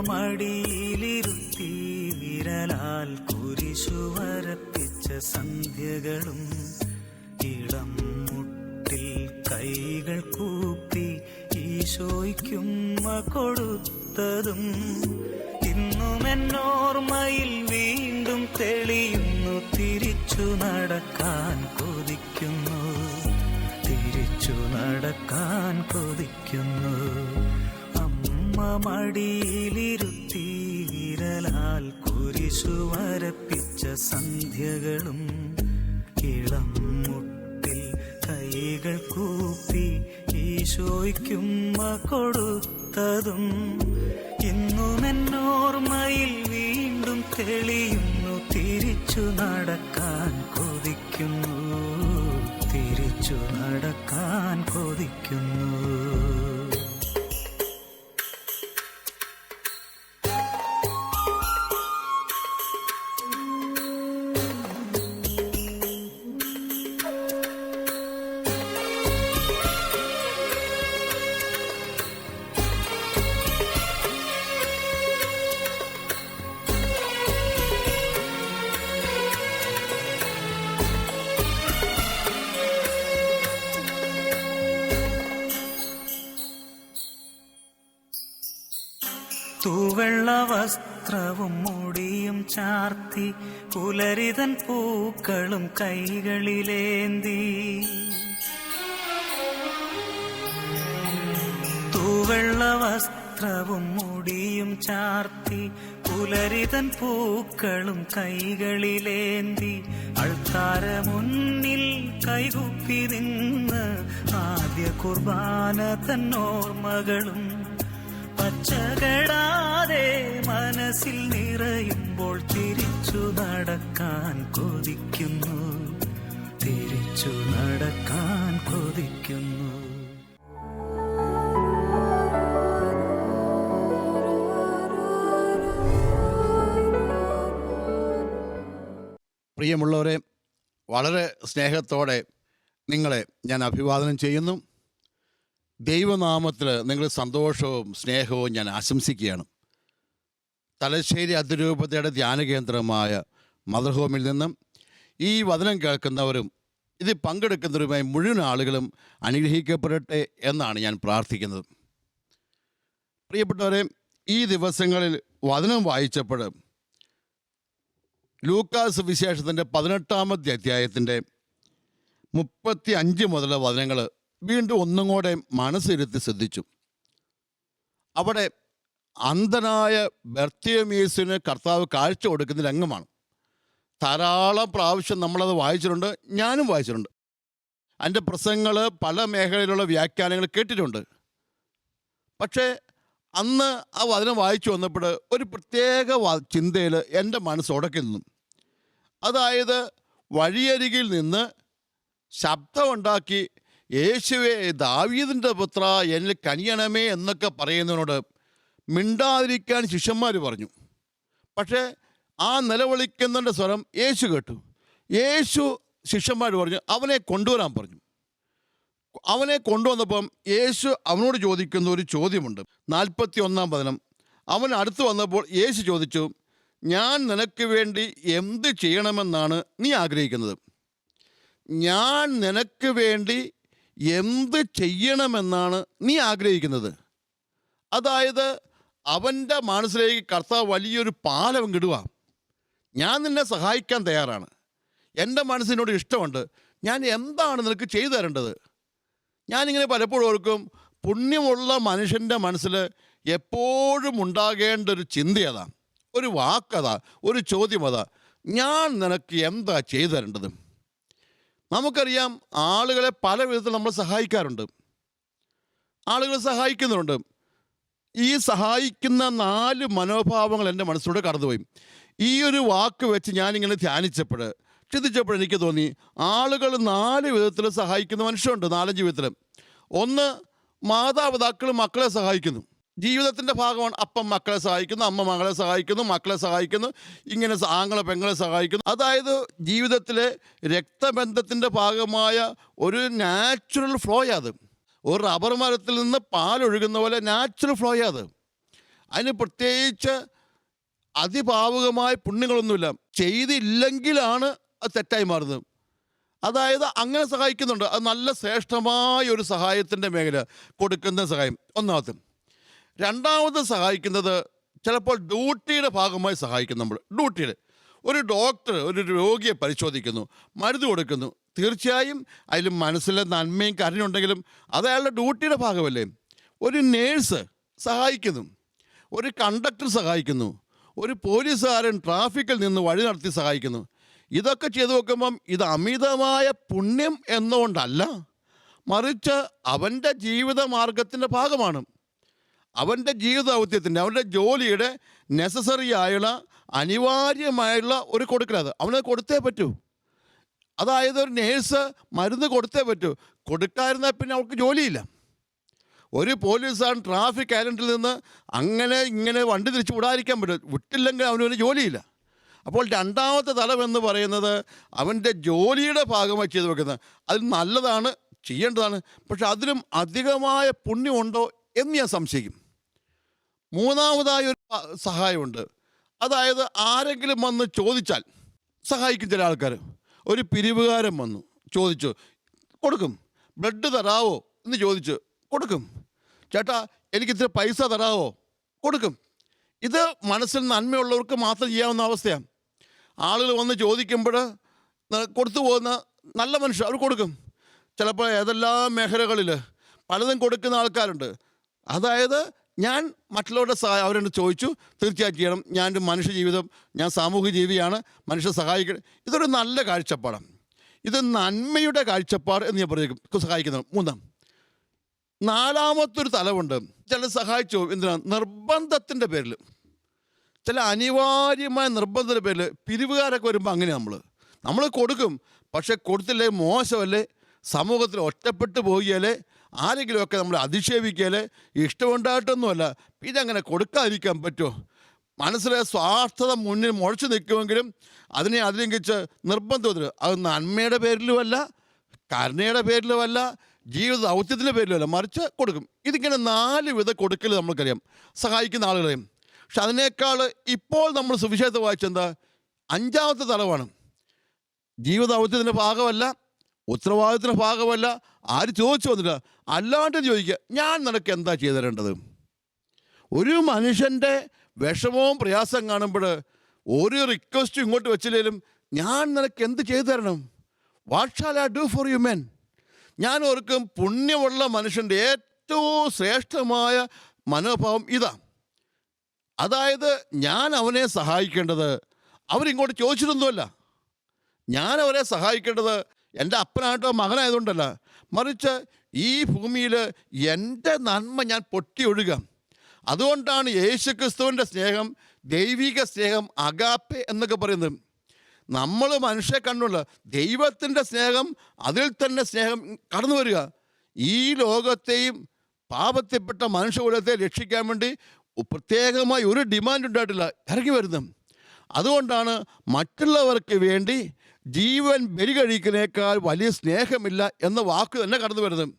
മടിയിലിരുത്തി വിരലാൽ കുരിശു വരപ്പിച്ച സന്ധ്യകളും ഇളം മുട്ടിൽ കൈകൾ കൂപ്പി ഈശോയ്ക്കുമ്മ കൊടുത്തതും ഇന്നും എന്നോർമ്മയിൽ വീണ്ടും തെളിയുന്നു. തിരിച്ചു നടക്കാൻ കൊതിക്കുന്നു, തിരിച്ചു നടക്കാൻ കൊതിക്കുന്നു. അമ്മ മടിയിലിരുത്തി വിരലാൽ കുരിശു വരപ്പിച്ച സന്ധ്യകളും ഇളം മുട്ടിൽ കൈകൾ കൂപ്പി ഈശോയ്ക്കുമ്മ കൊടുത്തതും ഇന്നും എന്നോർമ്മയിൽ വീണ്ടും തെളിയുന്നു. തിരിച്ചു നടക്കാൻ കൊതിക്കുന്നു, തിരിച്ചു നടക്കാൻ കൊതിക്കുന്നു. തൂവെള്ള വസ്ത്രവും മുടിയും ചാർത്തി പുലരിതൻ പൂക്കളും കൈകളിലേന്തി. തൂവെള്ള വസ്ത്രവും മുടിയും ചാർത്തി പുലരിതൻ പൂക്കളും കൈകളിലേന്തി അൾത്താര മുന്നിൽ കൈകുപ്പി നിന്ന് ആദ്യ കുർബാന തന്നോർമ്മകളും പച്ചകടാതെ മനസ്സിൽ നിറയുമ്പോൾ തിരിച്ചു നടക്കാൻ കൊതിക്കുന്നു, തിരിച്ചു നടക്കാൻ കൊതിക്കുന്നു. പ്രിയമുള്ളവരെ, വളരെ സ്നേഹത്തോടെ നിങ്ങളെ ഞാൻ അഭിവാദനം ചെയ്യുന്നു. ദൈവനാമത്തിൽ നിങ്ങൾ സന്തോഷവും സ്നേഹവും ഞാൻ ആശംസിക്കുകയാണ്. തലശ്ശേരി അതിരൂപതയുടെ ധ്യാന കേന്ദ്രമായ മദർ ഹോമിൽ നിന്നും ഈ വചനം കേൾക്കുന്നവരും ഇത് പങ്കെടുക്കുന്നവരുമായി മുഴുവൻ ആളുകളും അനുഗ്രഹിക്കപ്പെടട്ടെ എന്നാണ് ഞാൻ പ്രാർത്ഥിക്കുന്നത്. പ്രിയപ്പെട്ടവരെ, ഈ ദിവസങ്ങളിൽ വചനം വായിച്ചപ്പോൾ ലൂക്കാസ് വിശേഷത്തിൻ്റെ 18-ാമത്തെ അധ്യായത്തിൻ്റെ 35 മുതലുള്ള വചനങ്ങൾ വീണ്ടും ഒന്നും കൂടെ മനസ്സിരുത്തി ശ്രദ്ധിച്ചു. അവിടെ അന്ധനായ ബർത്തിമേയുവിന് കർത്താവ് കാഴ്ച കൊടുക്കുന്ന രംഗമാണ്. ധാരാളം പ്രാവശ്യം നമ്മളത് വായിച്ചിട്ടുണ്ട്, ഞാനും വായിച്ചിട്ടുണ്ട്. അതിൻ്റെ പ്രസംഗങ്ങൾ പല മേഖലയിലുള്ള വ്യാഖ്യാനങ്ങൾ കേട്ടിട്ടുണ്ട്. പക്ഷേ അന്ന് ആ വചനം വായിച്ചു വന്നപ്പോൾ ഒരു പ്രത്യേക ചിന്തയിൽ എൻ്റെ മനസ്സ് ഉടക്കി നിന്നു. അതായത് വഴിയരികിൽ നിന്ന് ശബ്ദമുണ്ടാക്കി യേശുവേ ദാവീദിൻ്റെ പുത്ര എന്നിൽ കനിയണമേ എന്നൊക്കെ പറയുന്നതിനോട് മിണ്ടാതിരിക്കാൻ ശിഷ്യന്മാർ പറഞ്ഞു. പക്ഷേ ആ നിലവിളിക്കുന്നതിൻ്റെ സ്വരം യേശു കേട്ടു. യേശു ശിഷ്യന്മാർ പറഞ്ഞു അവനെ കൊണ്ടുവരാൻ പറഞ്ഞു. അവനെ കൊണ്ടുവന്നപ്പം യേശു അവനോട് ചോദിക്കുന്ന ഒരു ചോദ്യമുണ്ട്. 41-ാം വചനം. അവൻ അടുത്ത് വന്നപ്പോൾ യേശു ചോദിച്ചു, ഞാൻ നിനക്ക് വേണ്ടി എന്ത് ചെയ്യണമെന്നാണ് നീ ആഗ്രഹിക്കുന്നത്? ഞാൻ നിനക്ക് വേണ്ടി എന്ത് ചെയ്യണമെന്നാണ് നീ ആഗ്രഹിക്കുന്നത്? അതായത് അവൻ്റെ മനസ്സിലേക്ക് കർത്താവ് വലിയൊരു പാലം കിടുക. ഞാൻ നിന്നെ സഹായിക്കാൻ തയ്യാറാണ്, എൻ്റെ മനസ്സിനോട് ഇഷ്ടമുണ്ട്, ഞാൻ എന്താണ് നിനക്ക് ചെയ്തു തരേണ്ടത്? ഞാനിങ്ങനെ പലപ്പോഴും ഓർക്കും, പുണ്യമുള്ള മനുഷ്യൻ്റെ മനസ്സിൽ എപ്പോഴും ഉണ്ടാകേണ്ട ഒരു ചിന്തയതാ, ഒരു വാക്കതാ, ഒരു ചോദ്യം അതാ, ഞാൻ നിനക്ക് എന്താ ചെയ്തു തരേണ്ടത്? നമുക്കറിയാം, ആളുകളെ പല വിധത്തിൽ നമ്മൾ സഹായിക്കാറുണ്ട്, ആളുകൾ സഹായിക്കുന്നുണ്ട്. ഈ സഹായിക്കുന്ന 4 മനോഭാവങ്ങൾ എൻ്റെ മനസ്സിലൂടെ കടന്നുപോയി. ഈ ഒരു വാക്ക് വെച്ച് ഞാനിങ്ങനെ ചിന്തിച്ചപ്പോൾ എനിക്ക് തോന്നി, ആളുകൾ 4 വിധത്തിൽ സഹായിക്കുന്ന മനുഷ്യരുണ്ട്, 4-5 വിധത്തിൽ. ഒന്ന്, മാതാപിതാക്കൾ മക്കളെ സഹായിക്കുന്നു. ജീവിതത്തിൻ്റെ ഭാഗമാണ്. അപ്പം മക്കളെ സഹായിക്കുന്നു, അമ്മ മകളെ സഹായിക്കുന്നു, മക്കളെ സഹായിക്കുന്നു, ഇങ്ങനെ ആങ്ങളെ പെങ്ങളെ സഹായിക്കുന്നു. അതായത് ജീവിതത്തിലെ രക്തബന്ധത്തിൻ്റെ ഭാഗമായ ഒരു നാച്ചുറൽ ഫ്ലോയാണ്. ഒരു റബ്ബർ മരത്തിൽ നിന്ന് പാലൊഴുകുന്ന പോലെ നാച്ചുറൽ ഫ്ലോയാണ്. അതിന് പ്രത്യേകിച്ച് അതിഭാവുകമായ പുണ്യങ്ങളൊന്നുമില്ല. ചെയ്തില്ലെങ്കിലാണ് അത് തെറ്റായി മാറുന്നത്. അതായത് അങ്ങനെ സഹായിക്കുന്നുണ്ട്. അത് നല്ല ശ്രേഷ്ഠമായ ഒരു സഹായത്തിൻ്റെ മേഖല, കൊടുക്കുന്ന സഹായം ഒന്നാമത്തെ. രണ്ടാമത് സഹായിക്കുന്നത് ചിലപ്പോൾ ഡ്യൂട്ടിയുടെ ഭാഗമായി സഹായിക്കും. നമ്മൾ ഡ്യൂട്ടിയുടെ ഒരു ഡോക്ടർ ഒരു രോഗിയെ പരിശോധിക്കുന്നു, മരുന്ന് കൊടുക്കുന്നു. തീർച്ചയായും അതിൽ മനസ്സിലെ നന്മയും കരുണയുണ്ടെങ്കിലും അത് അയാളുടെ ഡ്യൂട്ടിയുടെ ഭാഗമല്ലേ. ഒരു നേഴ്സ് സഹായിക്കുന്നു, ഒരു കണ്ടക്ടർ സഹായിക്കുന്നു, ഒരു പോലീസുകാരൻ ട്രാഫിക്കിൽ നിന്ന് വഴി നടത്തി സഹായിക്കുന്നു. ഇതൊക്കെ ചെയ്തു നോക്കുമ്പം ഇത് അമിതമായ പുണ്യം എന്നുകൊണ്ടല്ല, മറിച്ച് അവൻ്റെ ജീവിത മാർഗത്തിൻ്റെ ഭാഗമാണ്. അവൻ്റെ ജീവിത ദൗത്യത്തിൻ്റെ, അവൻ്റെ ജോലിയുടെ നെസസറി ആയുള്ള അനിവാര്യമായുള്ള ഒരു കൊടുക്കലത് അവനത് കൊടുത്തേ പറ്റൂ. അതായത് ഒരു നേഴ്സ് മരുന്ന് കൊടുത്തേ പറ്റൂ. കൊടുക്കാതിരുന്നാൽ പിന്നെ അവൾക്ക് ജോലിയില്ല. ഒരു പോലീസുകാരൻ ട്രാഫിക് ഐലൻഡിൽ നിന്ന് അങ്ങനെ ഇങ്ങനെ വണ്ടി തിരിച്ച് വിടാതിരിക്കാൻ പറ്റും. വിട്ടില്ലെങ്കിൽ അവനൊരു ജോലിയില്ല. അപ്പോൾ രണ്ടാമത്തെ തലം എന്ന് പറയുന്നത് അവൻ്റെ ജോലിയുടെ ഭാഗമായി ചെയ്തു വെക്കുന്നത്. അത് നല്ലതാണ്, ചെയ്യേണ്ടതാണ്. പക്ഷെ അതിലും അധികമായ പുണ്യമുണ്ടോ എന്ന് ഞാൻ സംശയിക്കും. മൂന്നാമതായൊരു സഹായമുണ്ട്. അതായത് ആരെങ്കിലും വന്ന് ചോദിച്ചാൽ സഹായിക്കും. ചില ആൾക്കാർ, ഒരു പിരിവുകാരൻ വന്നു ചോദിച്ചു, കൊടുക്കും. ബ്ലഡ് തരാവോ എന്ന് ചോദിച്ചു, കൊടുക്കും. ചേട്ടാ എനിക്കിത്തിരി പൈസ തരാവോ, കൊടുക്കും. ഇത് മനസ്സിൽ നന്മയുള്ളവർക്ക് മാത്രം ചെയ്യാവുന്ന അവസ്ഥയാണ്. ആളുകൾ വന്ന് ചോദിക്കുമ്പോൾ കൊടുത്തു പോകുന്ന നല്ല മനുഷ്യർ അവർ കൊടുക്കും. ചിലപ്പോൾ ഏതെല്ലാം മേഖലകളിൽ പലതും കൊടുക്കുന്ന ആൾക്കാരുണ്ട്. അതായത് ഞാൻ മറ്റുള്ളവരുടെ സഹായം അവരോട് ചോദിച്ചു, തീർച്ചയായും ചെയ്യണം. ഞാനൊരു മനുഷ്യ ജീവിതം, ഞാൻ സാമൂഹിക ജീവിയാണ്, മനുഷ്യരെ സഹായിക്കണം. ഇതൊരു നല്ല കാഴ്ചപ്പാടാണ്. ഇത് നന്മയുടെ കാഴ്ചപ്പാട് എന്ന് ഞാൻ പറയും സഹായിക്കുന്നത്. നാലാമത്തൊരു തലമുണ്ട്. ചില സഹായിച്ചു എന്തിനാണ്? നിർബന്ധത്തിൻ്റെ പേരിൽ, ചില അനിവാര്യമായ നിർബന്ധത്തിൻ്റെ പേരിൽ. പിരിവുകാരൊക്കെ വരുമ്പോൾ അങ്ങനെ നമ്മൾ കൊടുക്കും. പക്ഷെ കൊടുത്തില്ലേ മോശമല്ലേ, സമൂഹത്തിൽ ഒറ്റപ്പെട്ടു പോവുകയല്ലേ, ആരെങ്കിലുമൊക്കെ നമ്മൾ അധിക്ഷേപിക്കുകയല്ലേ, ഇഷ്ടമുണ്ടായിട്ടൊന്നുമല്ല. പിന്നെ അങ്ങനെ കൊടുക്കാതിരിക്കാൻ പറ്റുമോ? മനസ്സിലെ സ്വാർത്ഥത മുന്നിൽ മുഴച്ചു നിൽക്കുമെങ്കിലും അതിനെ അതിലംഘിച്ച് നിർബന്ധത്തിൽ, അത് നന്മയുടെ പേരിലുമല്ല, കരുണയുടെ പേരിലുമല്ല, ജീവിത ദൗത്യത്തിൻ്റെ പേരിലുമല്ല, മറിച്ച് കൊടുക്കും. ഇതിങ്ങനെ 4 വിധ കൊടുക്കൽ നമ്മൾക്കറിയാം, സഹായിക്കുന്ന ആളുകളെയും. പക്ഷെ അതിനേക്കാൾ ഇപ്പോൾ നമ്മൾ സുവിശേഷത്തെ വായിച്ചെന്താ? 5ാമത്തെ തലമാണ്. ജീവിത ദൗത്യത്തിൻ്റെ ഭാഗമല്ല, ഉത്തരവാദിത്തത്തിൻ്റെ ഭാഗമല്ല, ആര് ചോദിച്ചു വന്നില്ല, അല്ലാണ്ട് ചോദിക്കുക, ഞാൻ നിനക്ക് എന്താ ചെയ്തു തരേണ്ടത്? ഒരു മനുഷ്യൻ്റെ വിഷമവും പ്രയാസം കാണുമ്പോൾ ഒരു റിക്വസ്റ്റും ഇങ്ങോട്ട് വെച്ചില്ലെങ്കിലും ഞാൻ നിനക്ക് എന്ത് ചെയ്തു തരണം? What shall I do for U men? ഞാൻ ഓർക്കും, പുണ്യമുള്ള മനുഷ്യൻ്റെ ഏറ്റവും ശ്രേഷ്ഠമായ മനോഭാവം ഇതാ. അതായത് ഞാൻ അവനെ സഹായിക്കേണ്ടത് അവരിങ്ങോട്ട് ചോദിച്ചിട്ടൊന്നുമല്ല. ഞാൻ അവരെ സഹായിക്കേണ്ടത് എൻ്റെ അപ്പനായിട്ടോ മകനായതുകൊണ്ടല്ല, മറിച്ച് ഈ ഭൂമിയിൽ എൻ്റെ നന്മ ഞാൻ പൊട്ടി ഒഴുക. അതുകൊണ്ടാണ് യേശുക്രിസ്തുവിൻ്റെ സ്നേഹം, ദൈവിക സ്നേഹം, അഗാപ്പെ എന്നൊക്കെ പറയുന്നത്. നമ്മൾ മനുഷ്യരെ കണ്ടുള്ള ദൈവത്തിൻ്റെ സ്നേഹം, അതിൽ തന്നെ സ്നേഹം കടന്നു വരിക. ഈ ലോകത്തെയും പാപത്തിൽപ്പെട്ട മനുഷ്യകുലത്തെ രക്ഷിക്കാൻ വേണ്ടി പ്രത്യേകമായി ഒരു ഡിമാൻഡ് ഉണ്ടായിട്ടില്ല, ഇറങ്ങി വരുന്നു. അതുകൊണ്ടാണ് മറ്റുള്ളവർക്ക് വേണ്ടി ജീവൻ ബലി കഴിക്കുന്നതിനേക്കാൾ വലിയ സ്നേഹമില്ല എന്ന വാക്ക് തന്നെ കടന്നു വരുന്നത്.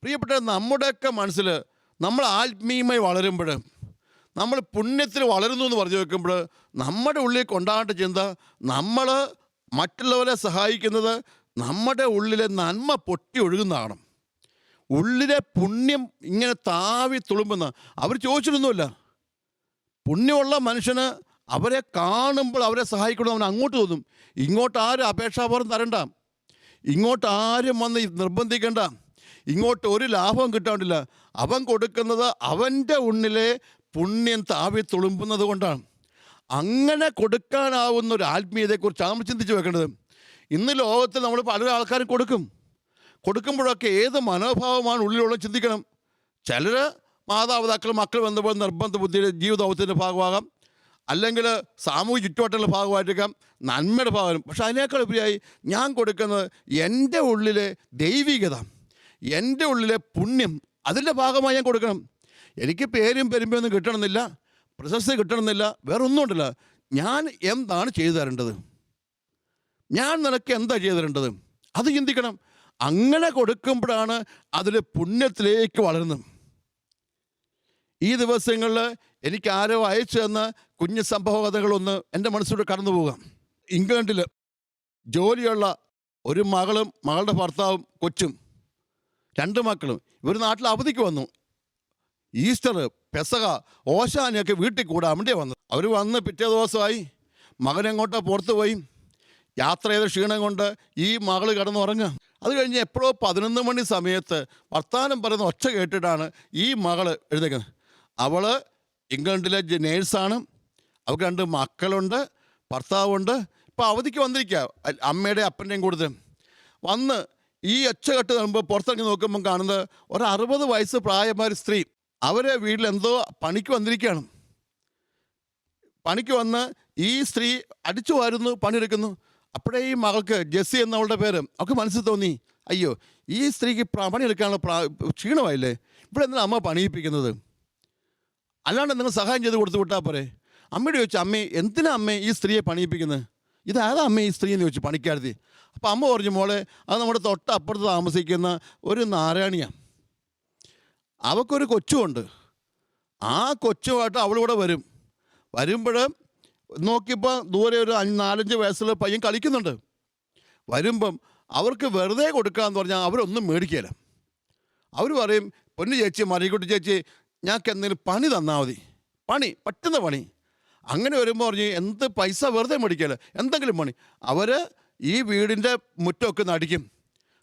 പ്രിയപ്പെട്ട, നമ്മുടെയൊക്കെ മനസ്സിൽ നമ്മൾ ആത്മീയമായി വളരുമ്പോൾ, നമ്മൾ പുണ്യത്തിൽ വളരുന്നു എന്ന് പറഞ്ഞു വെക്കുമ്പോൾ, നമ്മുടെ ഉള്ളിൽ കൊണ്ടാകേണ്ട ചിന്ത, നമ്മൾ മറ്റുള്ളവരെ സഹായിക്കുന്നത് നമ്മുടെ ഉള്ളിലെ നന്മ പൊട്ടി ഒഴുകുന്നതാണ്. ഉള്ളിലെ പുണ്യം ഇങ്ങനെ താവി തുളുമ്പുന്ന. അവർ ചോദിച്ചിട്ടൊന്നുമില്ല. പുണ്യമുള്ള മനുഷ്യന് അവരെ കാണുമ്പോൾ അവരെ സഹായിക്കണം, അവൻ അങ്ങോട്ട് തോന്നും. ഇങ്ങോട്ട് ആരും അപേക്ഷാപൂർവ്വം തരണ്ട, ഇങ്ങോട്ട് ആരും വന്ന് നിർബന്ധിക്കേണ്ട, ഇങ്ങോട്ട് ഒരു ലാഭവും കിട്ടാണ്ടില്ല. അവൻ കൊടുക്കുന്നത് അവൻ്റെ ഉള്ളിലെ പുണ്യം താവി തുളുമ്പുന്നത് കൊണ്ടാണ്. അങ്ങനെ കൊടുക്കാനാവുന്ന ഒരു ആത്മീയതയെക്കുറിച്ചാണ് നമ്മൾ ചിന്തിച്ച് വെക്കേണ്ടത്. ഇന്ന് ലോകത്തിൽ നമ്മൾ പല ആൾക്കാരും കൊടുക്കുമ്പോഴൊക്കെ ഏത് മനോഭാവമാണ് ഉള്ളിലുള്ള ചിന്തിക്കണം. ചിലർ മാതാപിതാക്കൾ മക്കൾ ബന്ധപ്പെട്ട നിർബന്ധ ബുദ്ധിയുടെ ജീവിതത്തിൻ്റെ ഭാഗമാകാം, അല്ലെങ്കിൽ സാമൂഹിക ചുറ്റുവട്ടങ്ങളുടെ ഭാഗമായിട്ടേക്കാം, നന്മയുടെ ഭാഗം. പക്ഷെ അതിനേക്കാൾ ഉപരിയായി ഞാൻ കൊടുക്കുന്നത് എൻ്റെ ഉള്ളിലെ ദൈവികത, എൻ്റെ ഉള്ളിലെ പുണ്യം, അതിൻ്റെ ഭാഗമായി ഞാൻ കൊടുക്കണം. എനിക്ക് പേരും പെരുമ്പയൊന്നും കിട്ടണമെന്നില്ല, പ്രശസ്തി കിട്ടണമെന്നില്ല, വേറെ ഒന്നും ഉണ്ടല്ല. ഞാൻ എന്താണ് ചെയ്തു തരേണ്ടത്? ഞാൻ നിനക്ക് എന്താ ചെയ്തു തരേണ്ടത്? അത് ചിന്തിക്കണം. അങ്ങനെ കൊടുക്കുമ്പോഴാണ് അതിൽ പുണ്യത്തിലേക്ക് വളരുന്നത്. ഈ ദിവസങ്ങളിൽ എനിക്ക് ആരോ അയച്ചു തന്ന കുഞ്ഞു സംഭവകഥകളൊന്ന് എൻ്റെ മനസ്സിലൂടെ കടന്നു പോകാം. ഇംഗ്ലണ്ടിൽ ജോലിയുള്ള ഒരു മകളും മകളുടെ ഭർത്താവും കൊച്ചും 2 മക്കളും ഇവർ നാട്ടിൽ അവധിക്ക് വന്നു. ഈസ്റ്റർ, പെസക, ഓശാനയൊക്കെ വീട്ടിൽ കൂടാൻ വേണ്ടിയാണ് വന്നത്. അവർ വന്ന് പിറ്റേ ദിവസമായി. മകനെങ്ങോട്ടോ പുറത്ത് പോയി. യാത്ര ചെയ്ത ക്ഷീണം കൊണ്ട് ഈ മകൾ കിടന്നുറങ്ങുക. അത് കഴിഞ്ഞ് എപ്പോഴോ 11 മണി സമയത്ത് വർത്താനം പറയുന്ന ഒച്ച കേട്ടിട്ടാണ് ഈ മകൾ എഴുന്നേക്കുന്നത്. അവൾ ഇംഗ്ലണ്ടിലെ നേഴ്സാണ്. അവൾക്ക് 2 മക്കളുണ്ട്, ഭർത്താവുണ്ട്. ഇപ്പോൾ അവധിക്ക് വന്നിരിക്കുക അമ്മയുടെയും അപ്പൻ്റെയും കൂടുതൽ. വന്ന് ഈ ഒച്ച കെട്ട് കഴിയുമ്പോൾ പുറത്തിറങ്ങി നോക്കുമ്പം കാണുന്നത് ഒരു 60 വയസ്സ് പ്രായമായ ഒരു സ്ത്രീ. അവരെ വീട്ടിൽ എന്തോ പണിക്ക് വന്നിരിക്കുകയാണ്. പണിക്ക് വന്ന് ഈ സ്ത്രീ അടിച്ചു വാരുന്നു, പണിയെടുക്കുന്നു. അപ്പോഴേ ഈ മകൾക്ക് ജെസ്സി എന്നവളുടെ പേര് അവൾക്ക് മനസ്സിൽ തോന്നി, അയ്യോ ഈ സ്ത്രീക്ക് പണിയെടുക്കാനുള്ള ക്ഷീണമായില്ലേ, ഇവിടെ എന്തിനാണ് അമ്മ പണിയിപ്പിക്കുന്നത്, അല്ലാണ്ട് നിങ്ങൾ സഹായം ചെയ്ത് കൊടുത്തു വിട്ടാൽ പോരെ. അമ്മയോട് ചോദിച്ചു, അമ്മേ എന്തിനാ അമ്മേ ഈ സ്ത്രീയെ പണിയിപ്പിക്കുന്നത്, ഇതാരാ അമ്മേ ഈ സ്ത്രീ എന്ന് ചോദിച്ചു പണിക്കാരുതി. അപ്പോൾ അമ്മ പറഞ്ഞു, മോളെ അത് നമ്മുടെ തൊട്ടപ്പുറത്ത് താമസിക്കുന്ന ഒരു നാരായണിയാണ്. അവൾക്കൊരു കൊച്ചുമുണ്ട്. ആ കൊച്ചുമായിട്ട് അവളിവിടെ വരുമ്പോൾ നോക്കിയപ്പോൾ ദൂരെ ഒരു 4-5 വയസ്സുള്ള പയ്യൻ കളിക്കുന്നുണ്ട്. വരുമ്പം അവർക്ക് വെറുതെ കൊടുക്കാമെന്ന് പറഞ്ഞാൽ അവരൊന്നും മേടിക്കുകയില്ല. അവർ പറയും, പൊന്നു ചേച്ചി, മറിയക്കുട്ടി ചേച്ചി, ഞങ്ങൾക്ക് എന്തെങ്കിലും പണി തന്നാൽ മതി, പറ്റുന്ന പണി. അങ്ങനെ വരുമ്പോൾ പറഞ്ഞ് എന്ത് പൈസ വെറുതെ മേടിക്കുകയില്ല, എന്തെങ്കിലും പണി. അവർ ഈ വീടിൻ്റെ മുറ്റമൊക്കെ ഒന്ന് അടിക്കും,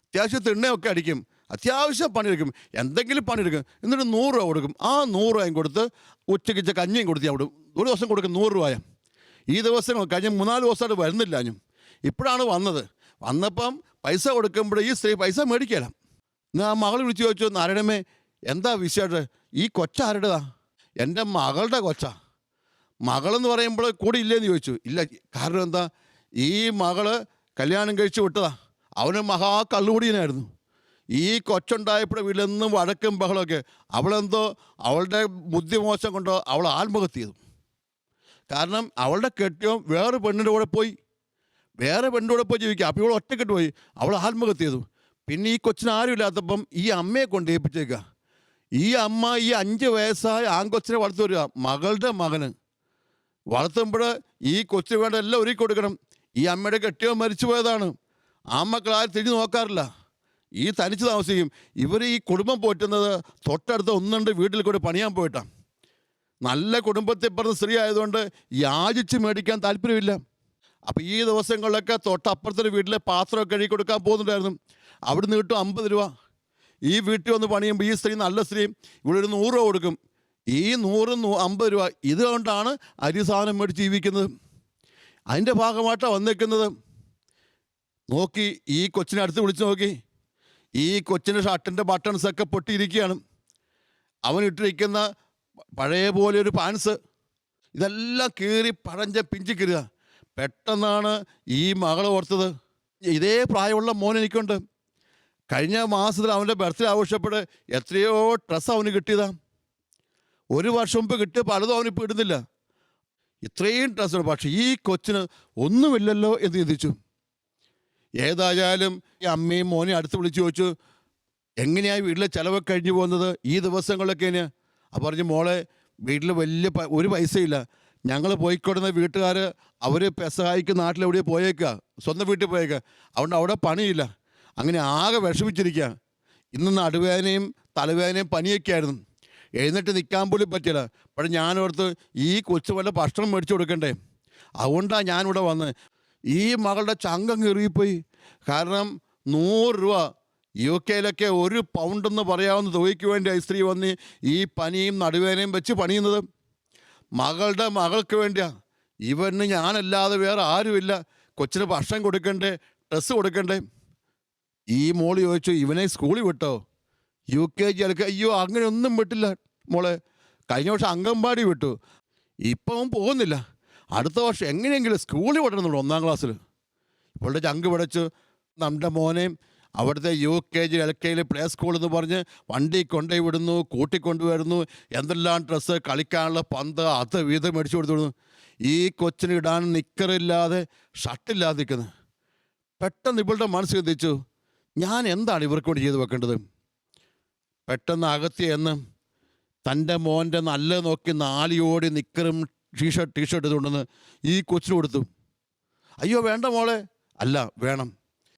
അത്യാവശ്യം തിണ്ണയൊക്കെ അടിക്കും, അത്യാവശ്യം പണിയെടുക്കും, എന്തെങ്കിലും പണിയെടുക്കും. എന്നിട്ട് 100 രൂപ കൊടുക്കും. ആ 100 രൂപയും കൊടുത്ത് ഉച്ചയ്ക്ക് കഞ്ഞിയും കൊടുത്ത് അവിടെ ഒരു ദിവസം കൊടുക്കും 100 രൂപ. ഈ ദിവസം കഴിഞ്ഞ 3-4 ദിവസമായിട്ട് വരുന്നില്ല. ഞാൻ ഇപ്പോഴാണ് വന്നപ്പം പൈസ കൊടുക്കുമ്പോൾ ഈ സ്ത്രീ പൈസ മേടിക്കുകയില്ല. എന്നാൽ ആ മകൾ വിളിച്ച് ചോദിച്ചു, നാരായണമ്മേ എന്താ വിഷയമായിട്ട്, ഈ കൊച്ചാരുടേതാ? എൻ്റെ മകളുടെ കൊച്ചാ. മകളെന്ന് പറയുമ്പോൾ കൂടെ ഇല്ലേന്ന് ചോദിച്ചു. ഇല്ല, കാരണം എന്താ, ഈ മകള് കല്യാണം കഴിച്ച് വിട്ടതാ. അവന് മഹാ കള്ളുകൂടിയനായിരുന്നു. ഈ കൊച്ചുണ്ടായപ്പോഴേ വീട്ടിലെന്നും വഴക്കും ബഹളമൊക്കെ. അവളെന്തോ അവളുടെ ബുദ്ധിമോശം കൊണ്ടോ അവൾ ആത്മഹത്യ ചെയ്തു. കാരണം അവളുടെ കെട്ടിയോ വേറെ പെണ്ണിൻ്റെ കൂടെ പോയി ജീവിക്കുക. അപ്പോൾ ഇവൾ ഒറ്റക്കെട്ട് പോയി, അവൾ ആത്മഹത്യ ചെയ്തു. പിന്നെ ഈ കൊച്ചിന് ആരും ഇല്ലാത്തപ്പം ഈ അമ്മയെ കൊണ്ട് ഏൽപ്പിച്ചേക്കുക. ഈ അമ്മ ഈ 5 വയസ്സായ ആൺകൊച്ചിനെ വളർത്തു വരിക, മകളുടെ മകന് വളർത്തുമ്പോൾ ഈ കൊച്ചിന് വേണ്ട എല്ലാം ഒരുക്കി കൊടുക്കണം. ഈ അമ്മയുടെ കെട്ടിയോ മരിച്ചു പോയതാണ്. ആ മക്കൾ ആരും തിരിഞ്ഞു നോക്കാറില്ല, ഈ തനിച്ച് താമസിക്കും. ഇവർ ഈ കുടുംബം പോറ്റുന്നത് തൊട്ടടുത്ത 1-2 വീട്ടിൽ കൂടെ പണിയാൻ പോയിട്ടാണ്. നല്ല കുടുംബത്തിൽ പറഞ്ഞ സ്ത്രീ ആയതുകൊണ്ട് യാചിച്ച് മേടിക്കാൻ താല്പര്യമില്ല. അപ്പോൾ ഈ ദിവസങ്ങളിലൊക്കെ തൊട്ടപ്പുറത്തൊരു വീട്ടിലെ പാത്രമൊക്കെ കഴുകി കൊടുക്കാൻ പോകുന്നുണ്ടായിരുന്നു. അവിടെ നിന്ന് കിട്ടും 50 രൂപ. ഈ വീട്ടിൽ വന്ന് പണിയുമ്പോൾ ഈ സ്ത്രീ, നല്ല സ്ത്രീ, ഇവിടെ ഒരു 100 രൂപ കൊടുക്കും. ഈ 100-50 രൂപ ഇതുകൊണ്ടാണ് അരി സാധനം മേടിച്ച് ജീവിക്കുന്നത്. അതിൻ്റെ ഭാഗമായിട്ടാണ് വന്നേക്കുന്നത്. നോക്കി ഈ കൊച്ചിനെ അടുത്ത് വിളിച്ച് നോക്കി, ഈ കൊച്ചിൻ്റെ ഷർട്ടിൻ്റെ ബട്ടൺസൊക്കെ പൊട്ടിയിരിക്കുകയാണ്. അവൻ ഇട്ടിരിക്കുന്ന പഴയ പോലെ ഒരു പാൻസ്, ഇതെല്ലാം കീറി പഴഞ്ച പിഞ്ചി കീറുക. പെട്ടെന്നാണ് ഈ മകൾ ഓർത്തത്, ഇതേ പ്രായമുള്ള മോൻ എനിക്കുണ്ട്. കഴിഞ്ഞ മാസത്തിൽ അവൻ്റെ ബർത്ത്ഡേ ആഘോഷപ്പെട്ട് എത്രയോ ഡ്രസ്സ് അവന് കിട്ടിയതാ. 1 വർഷം മുമ്പ് കിട്ടിയ പലതും അവനിപ്പോൾ ഇടുന്നില്ല. ഇത്രയും ഡ്രസ്സുണ്ട്, പക്ഷേ ഈ കൊച്ചിന് ഒന്നുമില്ലല്ലോ എന്ന് ചിന്തിച്ചു. ഏതായാലും ഈ അമ്മയും മോനെ അടുത്ത് വിളിച്ച് ചോദിച്ചു, എങ്ങനെയായി വീട്ടിലെ ചിലവൊക്കെ കഴിഞ്ഞു പോകുന്നത് ഈ ദിവസങ്ങളിലൊക്കെ? അപ്പോൾ പറഞ്ഞു, മോളെ വീട്ടിൽ ഒരു പൈസയില്ല, ഞങ്ങൾ പോയിക്കൊടുന്ന വീട്ടുകാർ അവർ പെസഹായിക്ക് നാട്ടിലെവിടെയോ പോയേക്കുക, സ്വന്തം വീട്ടിൽ പോയേക്കുക, അതുകൊണ്ട് അവിടെ പണിയില്ല. അങ്ങനെ ആകെ വിഷമിച്ചിരിക്കുക. ഇന്ന് നടുവേദനയും തലവേദനയും പനിയൊക്കെ ആയിരുന്നു, എഴുന്നേറ്റ് നിൽക്കാൻ പോലും പറ്റില്ല. പക്ഷേ ഞാനോർത്ത് ഈ കൊച്ചു വല്ല ഭക്ഷണം മേടിച്ചു കൊടുക്കണ്ടേ, അതുകൊണ്ടാണ് ഞാനിവിടെ വന്ന്. ഈ മകളുടെ ചങ്കങ്ങ് ഇറുകിപ്പോയി. കാരണം 100 രൂപ UK-ലൊക്കെ 1 പൗണ്ടെന്ന് പറയാവുന്ന തുകയ്ക്ക് വേണ്ടി ഈ സ്ത്രീ വന്ന് ഈ പനിയും നടുവേദനയും വെച്ച് പണിയുന്നത്. മകളുടെ മകൾക്ക് വേണ്ടിയാണ്. ഇവന് ഞാനല്ലാതെ വേറെ ആരുമില്ല. കൊച്ചിന് ഭക്ഷണം കൊടുക്കണ്ടേ, ഡ്രസ്സ് കൊടുക്കണ്ടേ. ഈ മോള് ചോദിച്ചു, ഇവനെ സ്കൂളിൽ വിട്ടോ? UKG അയ്യോ അങ്ങനെയൊന്നും വിട്ടില്ല മോളെ. കഴിഞ്ഞ വർഷം അംഗൻവാടി വിട്ടു, ഇപ്പം പോകുന്നില്ല. അടുത്ത വർഷം എങ്ങനെയെങ്കിലും സ്കൂളിൽ വിടണമെന്നുള്ളൂ, 1-ാം ക്ലാസ്സിൽ. ഇപ്പോഴുടെ ചങ്ക് പിടച്ചു. നമ്മുടെ മോനെയും അവിടുത്തെ UKG LKG പ്ലേ സ്കൂൾ എന്ന് പറഞ്ഞ് വണ്ടി കൊണ്ടുപോയി വിടുന്നു, കൂട്ടിക്കൊണ്ടുവരുന്നു. എന്തെല്ലാം ഡ്രസ്സ്, കളിക്കാനുള്ള പന്ത്, അത് വീതം മേടിച്ചു കൊടുത്തു വിടുന്നു. ഈ കൊച്ചിന് ഇടാൻ നിക്കറില്ലാതെ ഷർട്ടില്ലാതെ നിൽക്കുന്നത്. പെട്ടെന്ന് ഇവളുടെ മനസ്സ് ചിന്തിച്ചു, ഞാൻ എന്താണ് ഇവർക്ക് വേണ്ടി ചെയ്ത് വെക്കേണ്ടത്? പെട്ടെന്ന് അകത്തി എന്ന് തൻ്റെ മോൻ്റെ നല്ല നോക്കി നാലിയോടി നിക്കറും ടീഷർട്ട് ഇതുകൊണ്ടെന്ന് ഈ കൊച്ചിന് കൊടുത്തു. അയ്യോ വേണ്ട മോളെ, അല്ല വേണം.